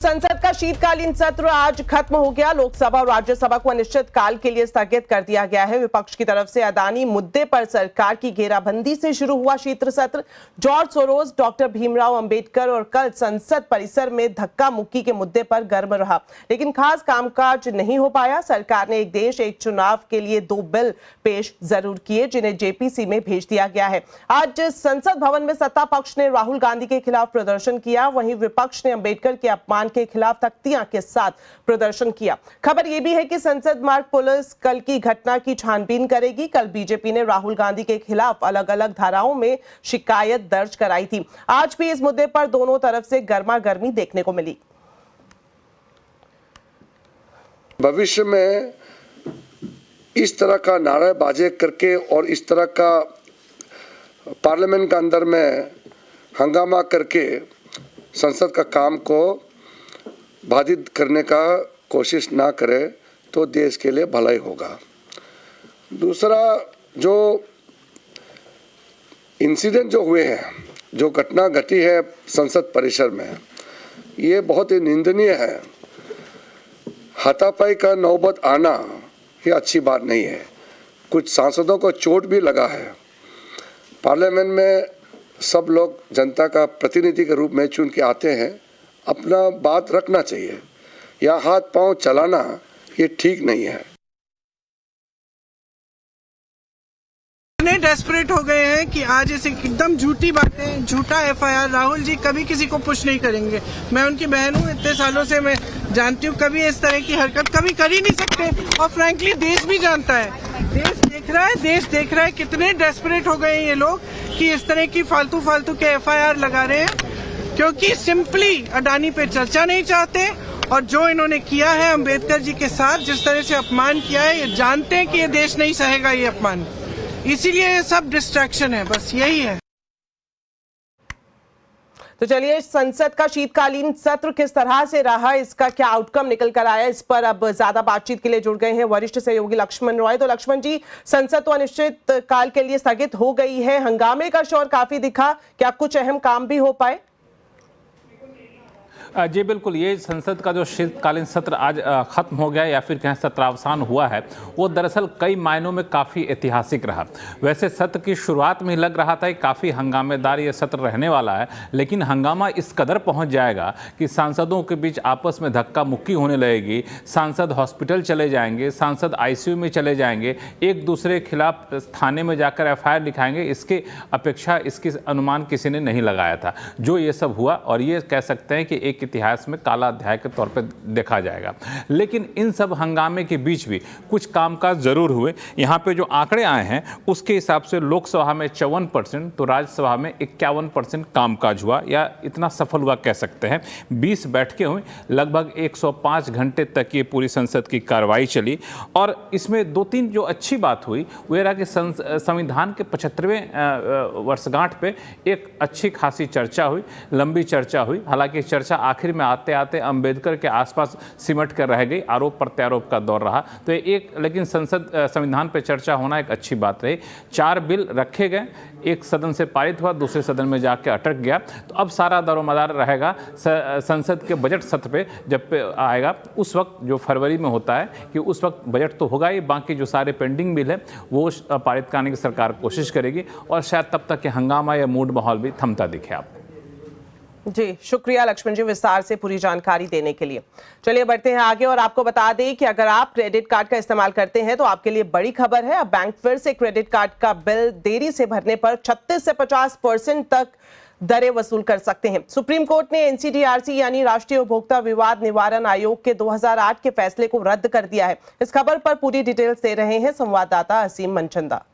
संसद का शीतकालीन सत्र आज खत्म हो गया। लोकसभा और राज्यसभा को अनिश्चित काल के लिए स्थगित कर दिया गया है। विपक्ष की तरफ से अदानी मुद्दे पर सरकार की घेराबंदी से शुरू हुआ शीत सत्र George Soros, doctor Bhimrao Ambedkar और कल संसद परिसर में धक्का मुक्की के मुद्दे पर गर्म रहा, लेकिन खास कामकाज नहीं हो पाया। सरकार ने एक देश एक चुनाव के लिए 2 बिल पेश जरूर किए, जिन्हें जेपीसी में भेज दिया गया है। आज संसद भवन में सत्ता पक्ष ने राहुल गांधी के खिलाफ प्रदर्शन किया, वहीं विपक्ष ने अंबेडकर के अपमान के खिलाफ तख्तियां के साथ प्रदर्शन किया। खबर यह भी है कि संसद मार्ग पुलिस कल की घटना की छानबीन करेगी। कल बीजेपी ने राहुल गांधी के खिलाफ अलग अलग धाराओं में शिकायत दर्ज कराई थी। आज भी इस मुद्दे पर दोनों तरफ से गर्मागर्मी देखने को मिली। भविष्य में इस तरह का नारेबाजी करके और इस तरह का पार्लियामेंट के अंदर में हंगामा करके संसद का काम को बाधित करने का कोशिश ना करे तो देश के लिए भलाई होगा। दूसरा, जो इंसिडेंट जो हुए हैं, जो घटना घटी है संसद परिसर में, ये बहुत ही निंदनीय है। हाथापाई का नौबत आना ये अच्छी बात नहीं है। कुछ सांसदों को चोट भी लगा है। पार्लियामेंट में सब लोग जनता का प्रतिनिधि के रूप में चुन के आते हैं, अपना बात रखना चाहिए। या हाथ पांव चलाना ये ठीक नहीं है। इतने डेस्परेट हो गए हैं कि आज ऐसे एकदम झूठी बातें, झूठा एफआईआर। राहुल जी कभी किसी को पुश नहीं करेंगे। मैं उनकी बहन हूँ, इतने सालों से मैं जानती हूँ, कभी इस तरह की हरकत कभी कर ही नहीं सकते। और फ्रैंकली देश भी जानता है, देश देख रहा है कितने डेस्परेट हो गए हैं ये लोग कि इस तरह की फालतू के एफआईआर लगा रहे हैं, क्योंकि सिंपली अडानी पे चर्चा नहीं चाहते। और जो इन्होंने किया है अंबेडकर जी के साथ, जिस तरह से अपमान किया है, ये जानते हैं कि ये देश नहीं सहेगा ये अपमान, इसीलिए ये सब डिस्ट्रैक्शन है, बस यही है। तो चलिए, संसद का शीतकालीन सत्र किस तरह से रहा, इसका क्या आउटकम निकल कर आया, इस पर अब ज्यादा बातचीत के लिए जुड़ गए हैं वरिष्ठ सहयोगी लक्ष्मण रॉय। तो लक्ष्मण जी, संसद तो अनिश्चित काल के लिए स्थगित हो गई है, हंगामे का शोर काफी दिखा, क्या कुछ अहम काम भी हो पाए? जी बिल्कुल, ये संसद का जो शीतकालीन सत्र आज खत्म हो गया या फिर कहें सत्रावसान हुआ है, वो दरअसल कई मायनों में काफ़ी ऐतिहासिक रहा। वैसे सत्र की शुरुआत में ही लग रहा था कि काफ़ी हंगामेदार ये सत्र रहने वाला है, लेकिन हंगामा इस कदर पहुंच जाएगा कि सांसदों के बीच आपस में धक्का मुक्की होने लगेगी। सांसद हॉस्पिटल चले जाएंगे, सांसद आईसीयू में चले जाएंगे, एक दूसरे के खिलाफ थाने में जाकर एफआईआर लिखाएंगे। इसके अपेक्षा, इसकी अनुमान किसी ने नहीं लगाया था जो ये सब हुआ, और ये कह सकते हैं कि एक इतिहास में काला अध्याय के तौर पे देखा जाएगा। लेकिन इन सब हंगामे के बीच भी कुछ कामकाज जरूर हुए। यहाँ पे जो आंकड़े आए हैं उसके हिसाब से लोकसभा में 54% तो राज्यसभा में 51% कामकाज हुआ, या इतना सफल हुआ कह सकते हैं। 20 बैठकें हुई, लगभग 105 घंटे तक ये पूरी संसद की कार्रवाई चली। और इसमें 2-3 जो अच्छी बात हुई वो ये रहा कि संविधान के 75वें वर्षगांठ पे एक अच्छी खासी चर्चा हुई, लंबी चर्चा हुई। हालांकि चर्चा आखिर में आते आते अंबेडकर के आसपास सिमट कर रह गई, आरोप प्रत्यारोप का दौर रहा। तो लेकिन संविधान पर चर्चा होना एक अच्छी बात रही। 4 बिल रखे गए, एक सदन से पारित हुआ, दूसरे सदन में जाके अटक गया। तो अब सारा दारोमदार रहेगा संसद के बजट सत्र पे, जब पे आएगा उस वक्त, जो फरवरी में होता है, कि उस वक्त बजट तो होगा ही, बाकी जो सारे पेंडिंग बिल है वो पारित करने की सरकार कोशिश करेगी, और शायद तब तक ये हंगामा या मूड माहौल भी थमता दिखे आपको। जी शुक्रिया लक्ष्मण जी, विस्तार से पूरी जानकारी देने के लिए। चलिए बढ़ते हैं आगे और आपको बता दें कि अगर आप क्रेडिट कार्ड का इस्तेमाल करते हैं तो आपके लिए बड़ी खबर है। अब बैंक फिर से क्रेडिट कार्ड का बिल देरी से भरने पर 36 से 50% तक दरें वसूल कर सकते हैं। सुप्रीम कोर्ट ने एनसीडीआरसी यानी राष्ट्रीय उपभोक्ता विवाद निवारण आयोग के 2008 के फैसले को रद्द कर दिया है। इस खबर पर पूरी डिटेल्स दे रहे हैं संवाददाता असीम मनचंदा।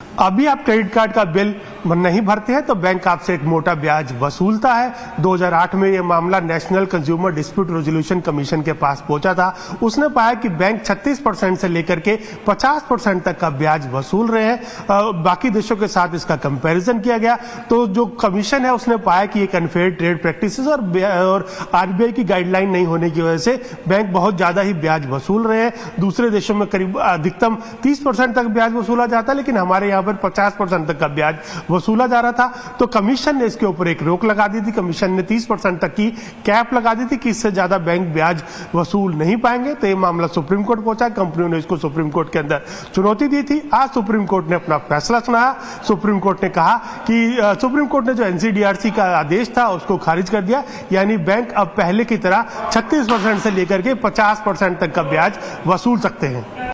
अभी आप क्रेडिट कार्ड का बिल नहीं भरते हैं तो बैंक आपसे एक मोटा ब्याज वसूलता है। 2008 में यह मामला national consumer dispute resolution commission के पास पहुंचा था। उसने पाया कि बैंक 36% से लेकर के 50% तक का ब्याज वसूल रहे हैं। बाकी देशों के साथ इसका कंपैरिजन किया गया तो जो कमीशन है उसने पाया कि एक अनफेयर ट्रेड प्रैक्टिसेस और आरबीआई की गाइडलाइन नहीं होने की वजह से बैंक बहुत ज्यादा ही ब्याज वसूल रहे हैं। दूसरे देशों में करीब अधिकतम 30% तक ब्याज वसूला जाता है, लेकिन हमारे यहाँ पर 50% तक का ब्याज वसूला जा रहा था। तो कमीशन ने इसके ऊपर एक रोक लगा दी थी। कमीशन ने 30% तक की कैप लगा दी थी कि इससे ज्यादा बैंक ब्याज वसूल नहीं पाएंगे। तो ये मामला सुप्रीम कोर्ट पहुंचा। कंपनियों ने इसको सुप्रीम कोर्ट के अंदर चुनौती दी थी। आज सुप्रीम कोर्ट ने अपना फैसला सुनाया। सुप्रीम कोर्ट ने कहा कि सुप्रीम कोर्ट ने जो एनसीडीआरसी का आदेश था उसको खारिज कर दिया, यानी बैंक अब पहले की तरह 36% से लेकर के 50% तक का ब्याज वसूल सकते हैं।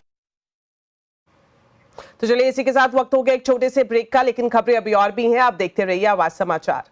तो चलिए इसी के साथ वक्त हो गया एक छोटे से ब्रेक का, लेकिन खबरें अभी और भी हैं। आप देखते रहिए आवाज समाचार।